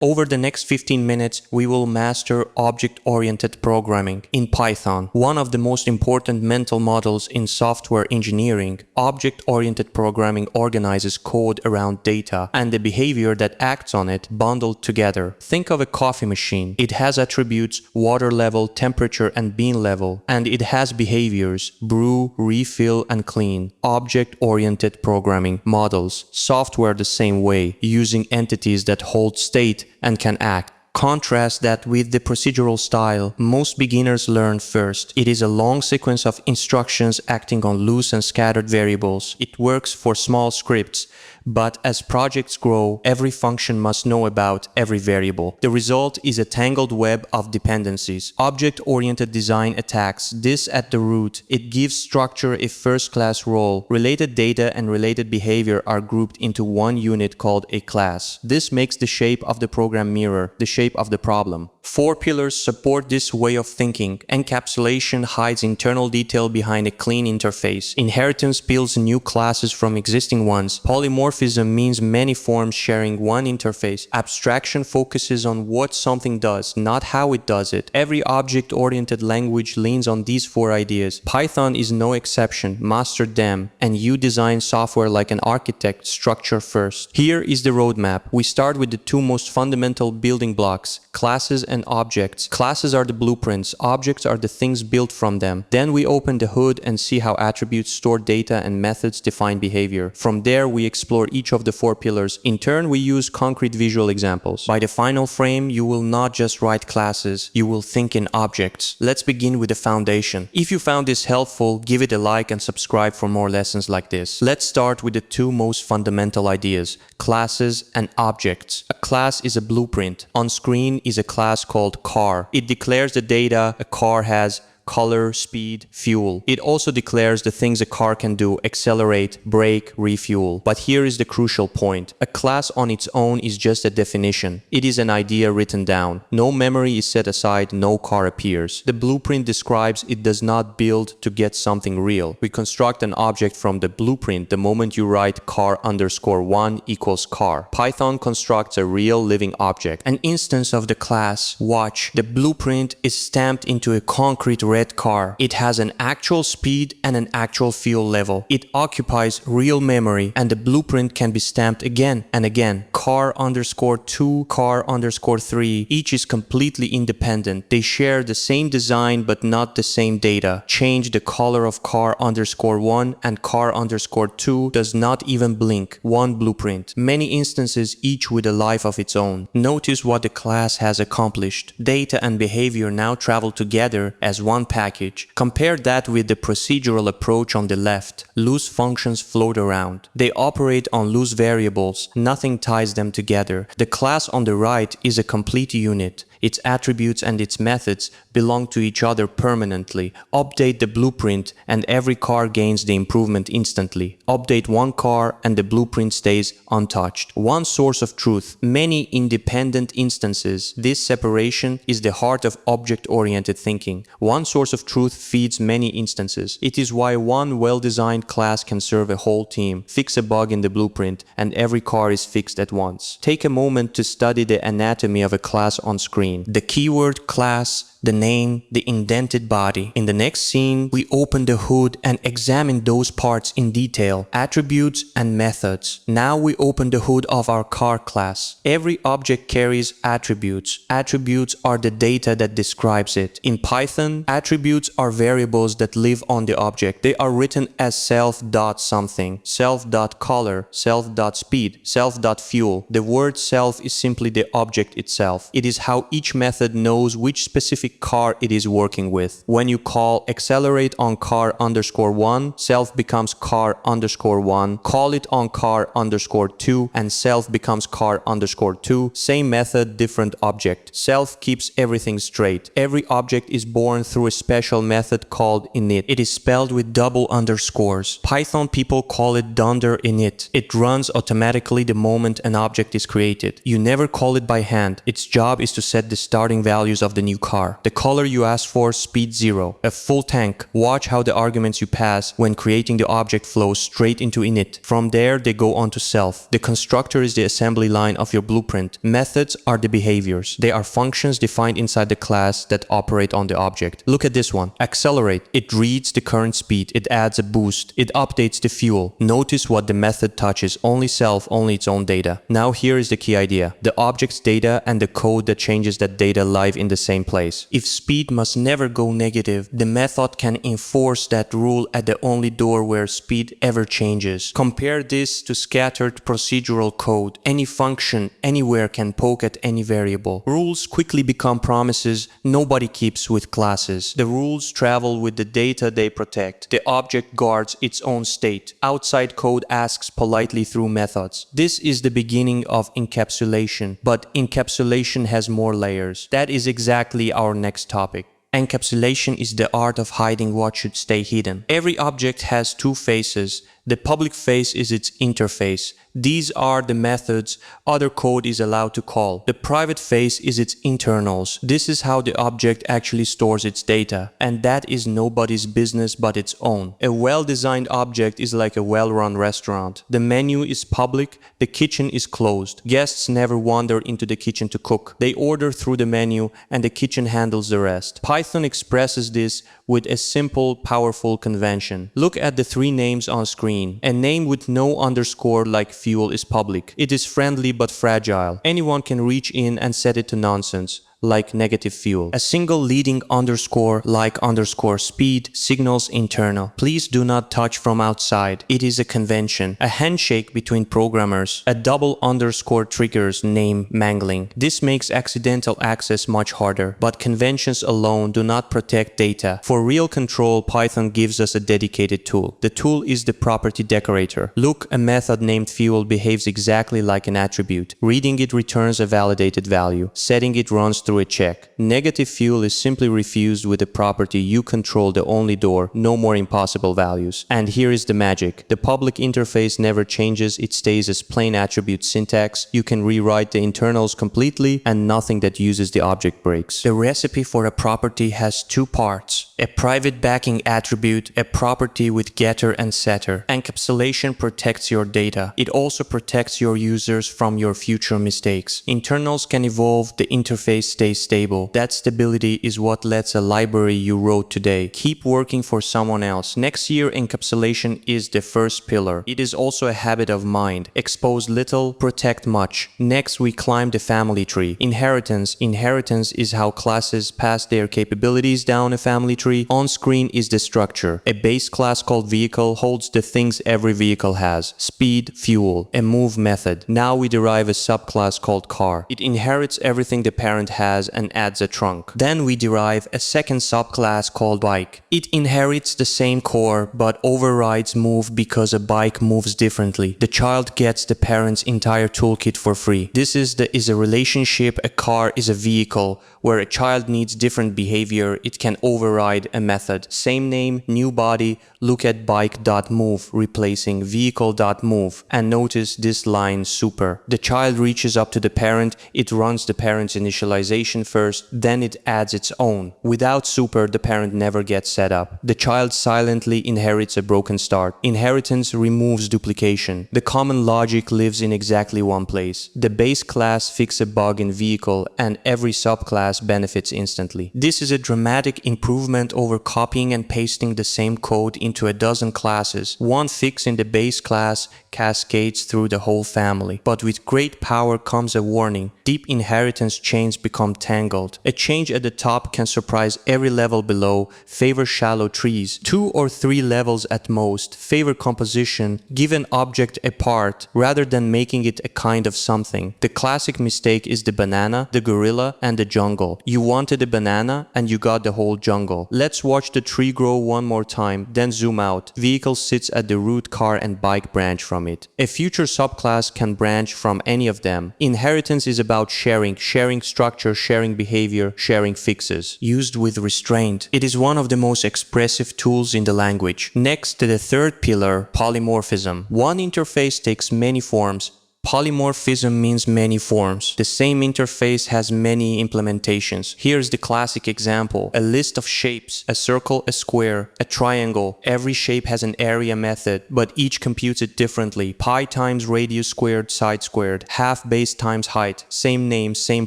Over the next 15 minutes, we will master object-oriented programming in Python, one of the most important mental models in software engineering. Object-oriented programming organizes code around data and the behavior that acts on it bundled together. Think of a coffee machine. It has attributes, water level, temperature, and bean level, and it has behaviors, brew, refill, and clean. Object-oriented programming models software the same way, using entities that hold state and can act. Contrast that with the procedural style most beginners learn first. It is a long sequence of instructions acting on loose and scattered variables. It works for small scripts, but as projects grow, every function must know about every variable. The result is a tangled web of dependencies. Object-oriented design attacks this at the root. It gives structure a first-class role. Related data and related behavior are grouped into one unit called a class. This makes the shape of the program mirror the shape of the problem. 4 pillars support this way of thinking. Encapsulation hides internal detail behind a clean interface. Inheritance builds new classes from existing ones. Polymorphism means many forms sharing one interface. Abstraction focuses on what something does, not how it does it. Every object-oriented language leans on these 4 ideas. Python is no exception. Master them, and you design software like an architect, structure first. Here is the roadmap. We start with the 2 most fundamental building blocks, classes and objects. Classes are the blueprints, objects are the things built from them. Then we open the hood and see how attributes store data and methods define behavior. From there we explore each of the 4 pillars. In turn, we use concrete visual examples. By the final frame, you will not just write classes, you will think in objects. Let's begin with the foundation. If you found this helpful, give it a like and subscribe for more lessons like this. Let's start with the 2 most fundamental ideas, classes and objects. A class is a blueprint. On screen is a class called car. It declares the data a car has: color, speed, fuel. It also declares the things a car can do: accelerate, brake, refuel. But here is the crucial point. A class on its own is just a definition. It is an idea written down. No memory is set aside, no car appears. The blueprint describes it does not build to get something real. We construct an object from the blueprint the moment you write car_1 equals car. Python constructs a real living object, an instance of the class watch. The blueprint is stamped into a concrete red car. It has an actual speed and an actual fuel level. It occupies real memory, and the blueprint can be stamped again and again. car_2, car_3, each is completely independent. They share the same design but not the same data. Change the color of car_1 and car_2 does not even blink. One blueprint. Many instances, each with a life of its own. Notice what the class has accomplished. Data and behavior now travel together as one package. Compare that with the procedural approach on the left. Loose functions float around. They operate on loose variables. Nothing ties them together. The class on the right is a complete unit. Its attributes and its methods belong to each other permanently. Update the blueprint and every car gains the improvement instantly. Update one car and the blueprint stays untouched. One source of truth, many independent instances. This separation is the heart of object-oriented thinking. One source of truth feeds many instances. It is why one well-designed class can serve a whole team. Fix a bug in the blueprint and every car is fixed at once. Take a moment to study the anatomy of a class on screen. The keyword class, the name, the indented body. In the next scene, we open the hood and examine those parts in detail, attributes and methods. Now we open the hood of our car class. Every object carries attributes. Attributes are the data that describes it. In Python, attributes are variables that live on the object. They are written as self.something, self.color, self.speed, self.fuel. The word self is simply the object itself. It is how each method knows which specific car it is working with. When you call accelerate on car_1, self becomes car_1. Call it on car_2 and self becomes car_2. Same method, different object. Self keeps everything straight. Every object is born through a special method called init. It is spelled with double underscores. Python people call it dunder init. It runs automatically the moment an object is created. You never call it by hand. Its job is to set the starting values of the new car. The color you asked for, speed 0. A full tank. Watch how the arguments you pass when creating the object flow straight into init. From there, they go on to self. The constructor is the assembly line of your blueprint. Methods are the behaviors. They are functions defined inside the class that operate on the object. Look at this one. Accelerate. It reads the current speed. It adds a boost. It updates the fuel. Notice what the method touches. Only self, only its own data. Now here is the key idea. The object's data and the code that changes that data live in the same place. If speed must never go negative, the method can enforce that rule at the only door where speed ever changes. Compare this to scattered procedural code. Any function anywhere can poke at any variable. Rules quickly become promises nobody keeps with classes. The rules travel with the data they protect. The object guards its own state. Outside code asks politely through methods. This is the beginning of encapsulation, but encapsulation has more layers. That is exactly our next topic. Encapsulation is the art of hiding what should stay hidden. Every object has two faces. The public face is its interface. These are the methods other code is allowed to call. The private face is its internals. This is how the object actually stores its data, and that is nobody's business but its own. A well-designed object is like a well-run restaurant. The menu is public, the kitchen is closed. Guests never wander into the kitchen to cook. They order through the menu and the kitchen handles the rest. Python expresses this with a simple, powerful convention. Look at the three names on screen. A name with no underscore like fuel is public. It is friendly but fragile. Anyone can reach in and set it to nonsense, like negative fuel. A single leading underscore like underscore speed signals internal. Please do not touch from outside. It is a convention. A handshake between programmers. A double underscore triggers name mangling. This makes accidental access much harder, but conventions alone do not protect data. For real control, Python gives us a dedicated tool. The tool is the property decorator. Look, a method named fuel behaves exactly like an attribute. Reading it returns a validated value. Setting it runs through a check. Negative fuel is simply refused with the property you control the only door, no more impossible values. And here is the magic. The public interface never changes, it stays as plain attribute syntax. You can rewrite the internals completely and nothing that uses the object breaks. The recipe for a property has two parts. A private backing attribute, a property with getter and setter. Encapsulation protects your data. It also protects your users from your future mistakes. Internals can evolve, the interface stays stable. That stability is what lets a library you wrote today keep working for someone else. Next year, encapsulation is the first pillar. It is also a habit of mind. Expose little, protect much. Next, we climb the family tree. Inheritance. Inheritance is how classes pass their capabilities down a family tree. On screen is the structure. A base class called vehicle holds the things every vehicle has. Speed, fuel, a move method. Now we derive a subclass called car. It inherits everything the parent has and adds a trunk. Then we derive a second subclass called bike. It inherits the same core but overrides move because a bike moves differently. The child gets the parent's entire toolkit for free. This is a relationship. A car is a vehicle where a child needs different behavior. It can override a method. Same name, new body. Look at bike.move replacing vehicle.move and notice this line super. The child reaches up to the parent. It runs the parent's initialization first, then it adds its own. Without super, the parent never gets set up. The child silently inherits a broken start. Inheritance removes duplication. The common logic lives in exactly one place. The base class fixes a bug in vehicle and every subclass benefits instantly. This is a dramatic improvement over copying and pasting the same code into a dozen classes. One fix in the base class cascades through the whole family. But with great power comes a warning. Deep inheritance chains become tangled. A change at the top can surprise every level below. Favor shallow trees. 2 or 3 levels at most. Favor composition. Give an object a part rather than making it a kind of something. The classic mistake is the banana, the gorilla, and the jungle. You wanted a banana and you got the whole jungle. Let's watch the tree grow one more time, then zoom out. Vehicle sits at the root, car and bike branch from it. A future subclass can branch from any of them. Inheritance is about sharing structure, sharing behavior, sharing fixes. Used with restraint, it is one of the most expressive tools in the language. Next to the third pillar, polymorphism. One interface takes many forms. Polymorphism means many forms. The same interface has many implementations. Here's the classic example. A list of shapes, a circle, a square, a triangle. Every shape has an area method, but each computes it differently. Pi times radius squared, side squared. Half base times height. Same name, same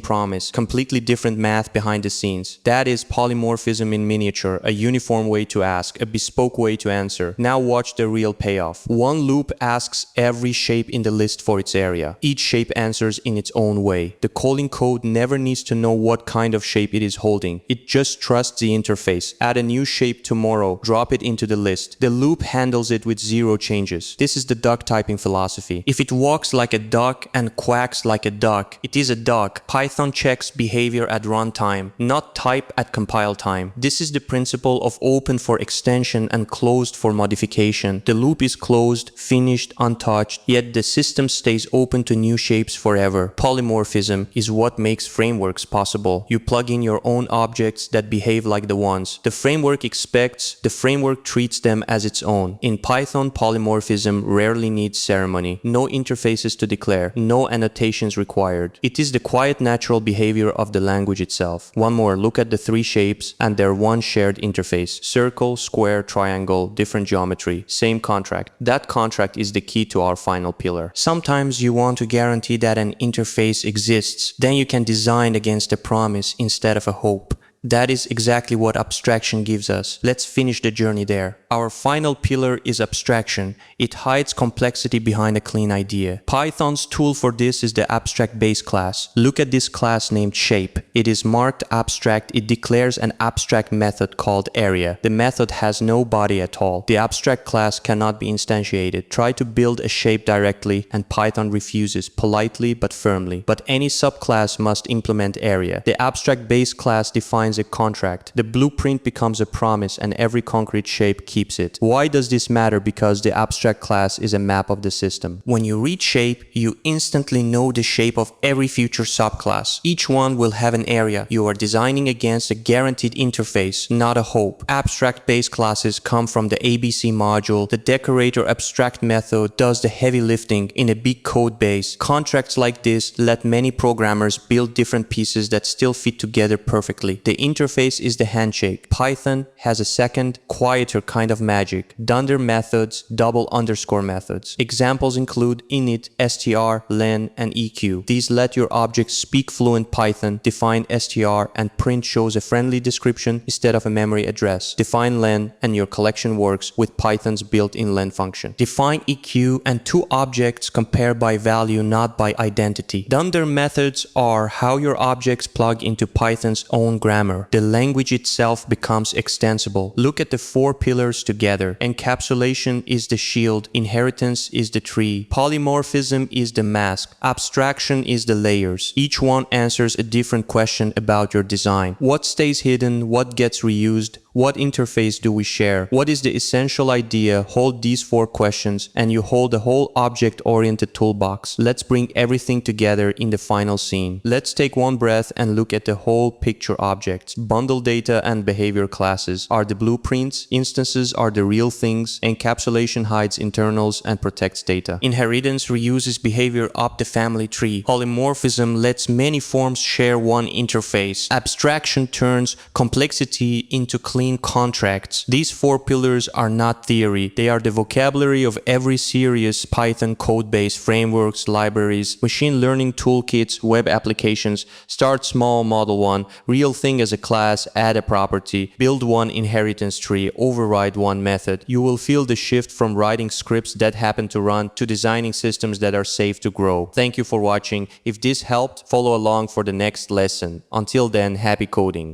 promise. Completely different math behind the scenes. That is polymorphism in miniature, a uniform way to ask, a bespoke way to answer. Now watch the real payoff. One loop asks every shape in the list for its area. Each shape answers in its own way. The calling code never needs to know what kind of shape it is holding. It just trusts the interface. Add a new shape tomorrow, drop it into the list. The loop handles it with zero changes. This is the duck typing philosophy. If it walks like a duck and quacks like a duck, it is a duck. Python checks behavior at runtime, not type at compile time. This is the principle of open for extension and closed for modification. The loop is closed, finished, untouched, yet the system stays open to new shapes forever. Polymorphism is what makes frameworks possible. You plug in your own objects that behave like the ones the framework expects, the framework treats them as its own. In Python, polymorphism rarely needs ceremony, no interfaces to declare, no annotations required. It is the quiet natural behavior of the language itself. One more, look at the three shapes and their one shared interface. Circle, square, triangle, different geometry, same contract. That contract is the key to our final pillar. Sometimes you want to guarantee that an interface exists. Then you can design against a promise instead of a hope. That is exactly what abstraction gives us. Let's finish the journey there. Our final pillar is abstraction. It hides complexity behind a clean idea. Python's tool for this is the abstract base class. Look at this class named shape. It is marked abstract. It declares an abstract method called area. The method has no body at all. The abstract class cannot be instantiated. Try to build a shape directly and Python refuses politely but firmly. But any subclass must implement area. The abstract base class defines a contract. The blueprint becomes a promise and every concrete shape keeps it. Why does this matter? Because the abstract class is a map of the system. When you read shape, you instantly know the shape of every future subclass. Each one will have an area. You are designing against a guaranteed interface, not a hope. Abstract base classes come from the ABC module. The decorator abstract method does the heavy lifting in a big code base. Contracts like this let many programmers build different pieces that still fit together perfectly. The interface is the handshake. Python has a second, quieter kind of magic. Dunder methods, double underscore methods. Examples include init, str, len, and eq. These let your objects speak fluent Python. Define str and print shows a friendly description instead of a memory address. Define len and your collection works with Python's built-in len function. Define eq and two objects compare by value, not by identity. Dunder methods are how your objects plug into Python's own grammar. The language itself becomes extensible. Look at the four pillars together. Encapsulation is the shield. Inheritance is the tree. Polymorphism is the mask. Abstraction is the layers. Each one answers a different question about your design. What stays hidden? What gets reused? What interface do we share? What is the essential idea? Hold these four questions and you hold the whole object-oriented toolbox. Let's bring everything together in the final scene. Let's take one breath and look at the whole picture objects. Bundle data and behavior classes are the blueprints. Instances are the real things. Encapsulation hides internals and protects data. Inheritance reuses behavior up the family tree. Polymorphism lets many forms share one interface. Abstraction turns complexity into clean contracts. These four pillars are not theory. They are the vocabulary of every serious Python codebase, frameworks, libraries, machine learning toolkits, web applications. Start small, model one, real thing as a class, add a property, build one inheritance tree, override one method. You will feel the shift from writing scripts that happen to run to designing systems that are safe to grow. Thank you for watching. If this helped, follow along for the next lesson. Until then, happy coding.